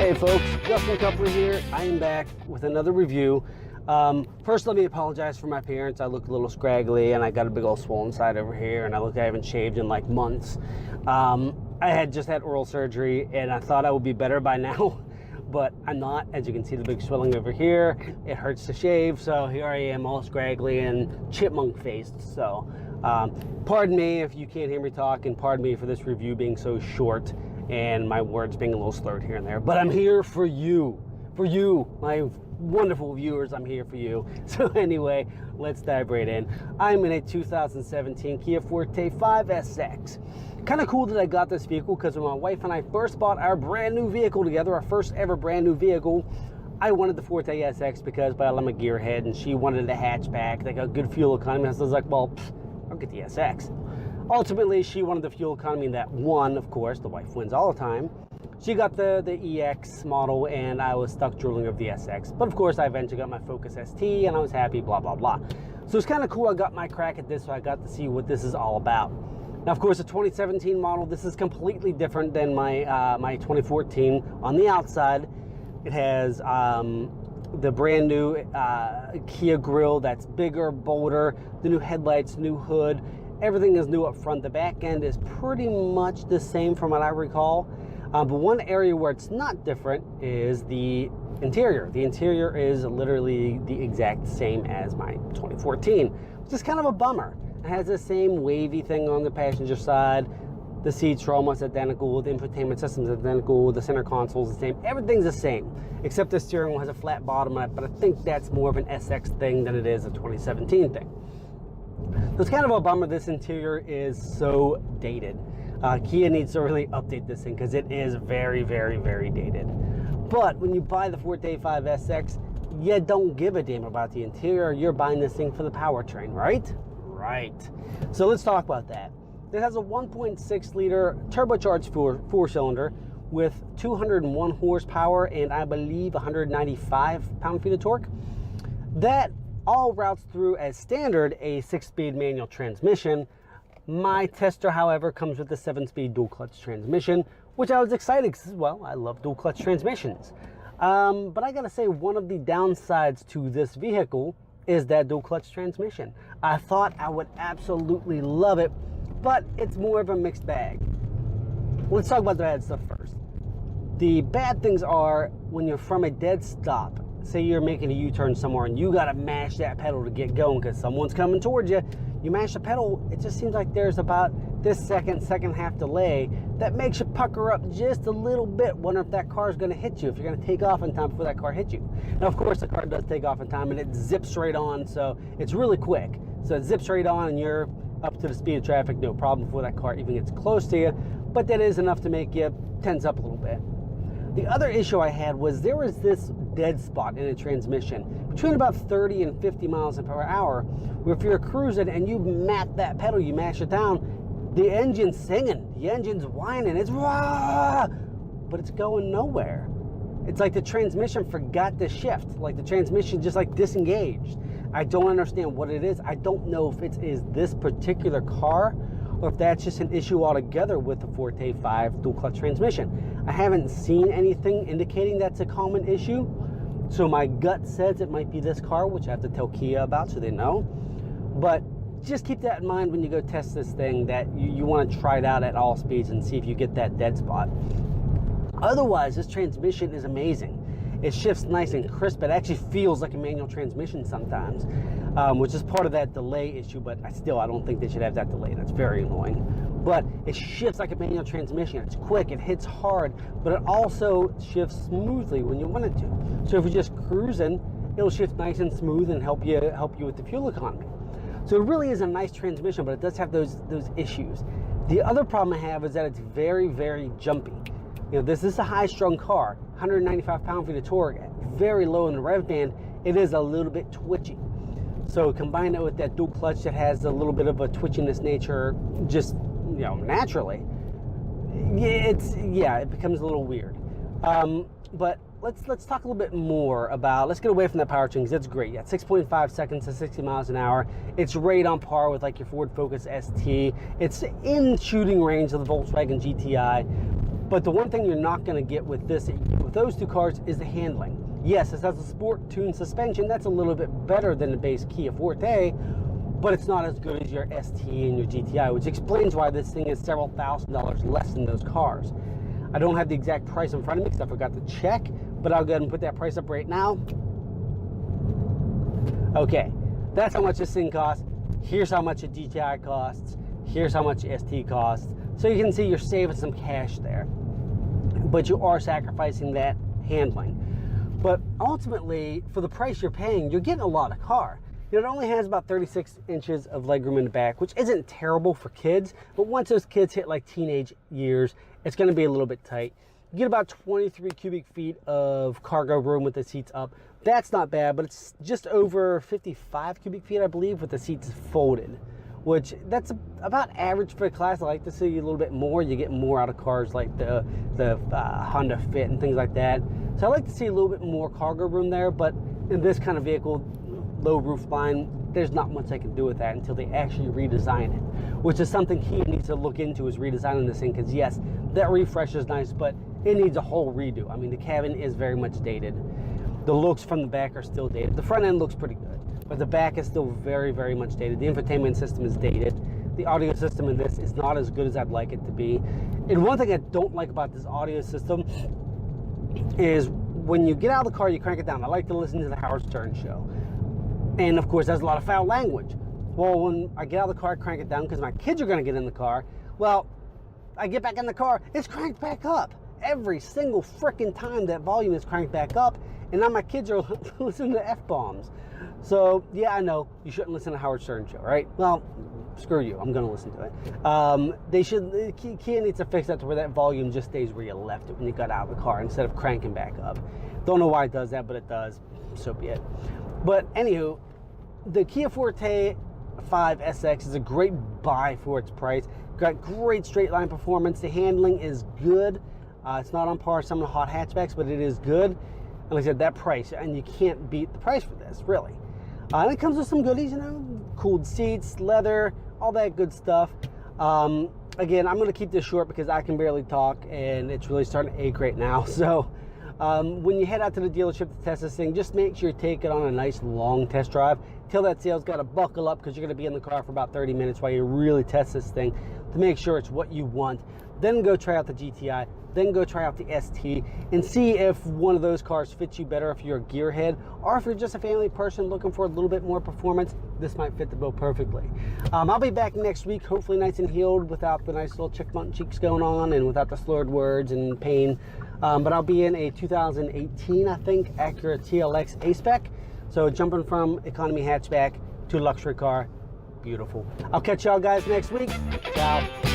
Hey folks, Justin Cupler here. I am back with another review. First, let me apologize for my appearance. I look a little scraggly and I got a big old swollen side over here, and I haven't shaved in like months. I had just had oral surgery and I thought I would be better by now, but I'm not. As you can see, the big swelling over here. It hurts to shave, so here I am all scraggly and chipmunk faced. So pardon me if you can't hear me talk, and pardon me for this review being so short and my words being a little slurred here and there, but I'm here for you, my wonderful viewers. I'm here for you. So anyway, let's dive right in. I'm in a 2017 Kia Forte 5 SX. Kind of cool that I got this vehicle because when my wife and I first bought our brand new vehicle together, our first ever brand new vehicle, I wanted the Forte SX because, well, I'm a gearhead and she wanted a hatchback, like a good fuel economy. So I was like, well, I'll get the SX. Ultimately, she wanted the fuel economy that won, of course. The wife wins all the time. She got the EX model, and I was stuck drooling over the SX. But of course, I eventually got my Focus ST, and I was happy, blah, blah, blah. So it's kind of cool I got my crack at this, so I got to see what this is all about. Now, of course, the 2017 model, this is completely different than my, my 2014. On the outside, it has the brand new Kia grille that's bigger, bolder, the new headlights, new hood. Everything is new up front. The back end is pretty much the same from what I recall. But one area where it's not different is the interior. The interior is literally the exact same as my 2014, which is kind of a bummer. It has the same wavy thing on the passenger side. The seats are almost identical. The infotainment system is identical. The center console is the same. Everything's the same, except the steering wheel has a flat bottom on it. But I think that's more of an SX thing than it is a 2017 thing. So it's kind of a bummer this interior is so dated. Kia needs to really update this thing because it is very, very, very dated. But when you buy the Forte 5 SX, you don't give a damn about the interior. You're buying this thing for the powertrain, right? Right. So let's talk about that. This has a 1.6 liter turbocharged four-cylinder with 201 horsepower and I believe 195 pound-feet of torque. That all routes through as standard a 6-speed manual transmission. My tester, however, comes with the 7-speed dual clutch transmission, which I was excited because, well, I love dual clutch transmissions. But I gotta say, one of the downsides to this vehicle is that dual clutch transmission. I thought I would absolutely love it, but it's more of a mixed bag. Let's talk about the bad stuff first. The bad things are when you're from a dead stop. Say you're making a U-turn somewhere and you gotta mash that pedal to get going because someone's coming towards you. You mash the pedal, it just seems like there's about this second half delay that makes you pucker up just a little bit, wonder if that car is gonna hit you, if you're gonna take off in time before that car hits you. Now, of course, the car does take off in time and it zips right on, so it's really quick. So it zips right on and you're up to the speed of traffic, no problem before that car even gets close to you, but that is enough to make you tense up a little bit. The other issue I had was there was this dead spot in a transmission between about 30 and 50 miles per hour, where if you're cruising and you map that pedal, you mash it down, the engine's singing, the engine's whining, it's wah, but it's going nowhere. It's like the transmission forgot to shift, like the transmission just like disengaged. I don't understand what it is. I don't know if it is this particular car or if that's just an issue altogether with the Forte 5 dual clutch transmission. I haven't seen anything indicating that's a common issue, so my gut says it might be this car, which I have to tell Kia about so they know. But just keep that in mind when you go test this thing, that you want to try it out at all speeds and see if you get that dead spot. Otherwise, this transmission is amazing. It shifts nice and crisp. It actually feels like a manual transmission sometimes, which is part of that delay issue, but I don't think they should have that delay. That's very annoying. But it shifts like a manual transmission. It's quick, it hits hard, but it also shifts smoothly when you want it to. So if you're just cruising, it'll shift nice and smooth and help you with the fuel economy. So it really is a nice transmission, but it does have those issues. The other problem I have is that it's very, very jumpy. You know, this is a high-strung car, 195 pound-feet of torque, very low in the rev band. It is a little bit twitchy. So combine it with that dual clutch that has a little bit of a twitchiness nature, just, you know, naturally. It becomes a little weird. But let's talk a little bit more about, let's get away from that powertrain because that's great. Yeah, 6.5 seconds to 60 miles an hour. It's right on par with like your Ford Focus ST. It's in shooting range of the Volkswagen GTI. But the one thing you're not going to get with those two cars is the handling. Yes, this has a sport tuned suspension. That's a little bit better than the base Kia Forte, but it's not as good as your ST and your GTI, which explains why this thing is several $1,000s less than those cars. I don't have the exact price in front of me because I forgot to check, but I'll go ahead and put that price up right now. Okay, that's how much this thing costs. Here's how much a GTI costs. Here's how much ST costs. So you can see you're saving some cash there, but you are sacrificing that handling. But ultimately, for the price you're paying, you're getting a lot of car. It only has about 36 inches of legroom in the back, which isn't terrible for kids, but once those kids hit like teenage years, it's going to be a little bit tight. You get about 23 cubic feet of cargo room with the seats up. That's not bad, but it's just over 55 cubic feet, I believe, with the seats folded, which that's about average for the class. I like to see a little bit more. You get more out of cars like the Honda Fit and things like that. So I like to see a little bit more cargo room there, but in this kind of vehicle, low roof line, there's not much I can do with that until they actually redesign it, which is something he needs to look into, is redesigning this thing, because yes, that refresh is nice, but it needs a whole redo. I mean, the cabin is very much dated. The looks from the back are still dated. The front end looks pretty good, but the back is still very, very much dated. The infotainment system is dated. The audio system in this is not as good as I'd like it to be. And one thing I don't like about this audio system is when you get out of the car, you crank it down. I like to listen to the Howard Stern show. And of course, there's a lot of foul language. Well, when I get out of the car, I crank it down because my kids are going to get in the car. Well, I get back in the car, it's cranked back up. Every single freaking time that volume is cranked back up, and now my kids are listening to F-bombs. So, yeah, I know, you shouldn't listen to Howard Stern show, right? Well, screw you, I'm going to listen to it. Kia needs to fix that to where that volume just stays where you left it when you got out of the car instead of cranking back up. Don't know why it does that, but it does. So be it. But anywho, the Kia Forte 5 SX is a great buy for its price. Got great straight line performance. The handling is good. It's not on par with some of the hot hatchbacks, but it is good. And like I said, that price, and you can't beat the price for this, really. And it comes with some goodies, you know, cooled seats, leather, all that good stuff. Again, I'm going to keep this short because I can barely talk, and it's really starting to ache right now. So when you head out to the dealership to test this thing, just make sure you take it on a nice long test drive. Till that sale's got to buckle up, because you're going to be in the car for about 30 minutes while you really test this thing to make sure it's what you want. Then go try out the GTI, then go try out the ST, and see if one of those cars fits you better if you're a gearhead, or if you're just a family person looking for a little bit more performance. This might fit the bill perfectly. I'll be back next week, hopefully nice and healed, without the nice little chick-mountain cheeks going on, and without the slurred words and pain. But I'll be in a 2018, I think, Acura TLX A-Spec. So jumping from economy hatchback to luxury car, beautiful. I'll catch y'all guys next week. Ciao.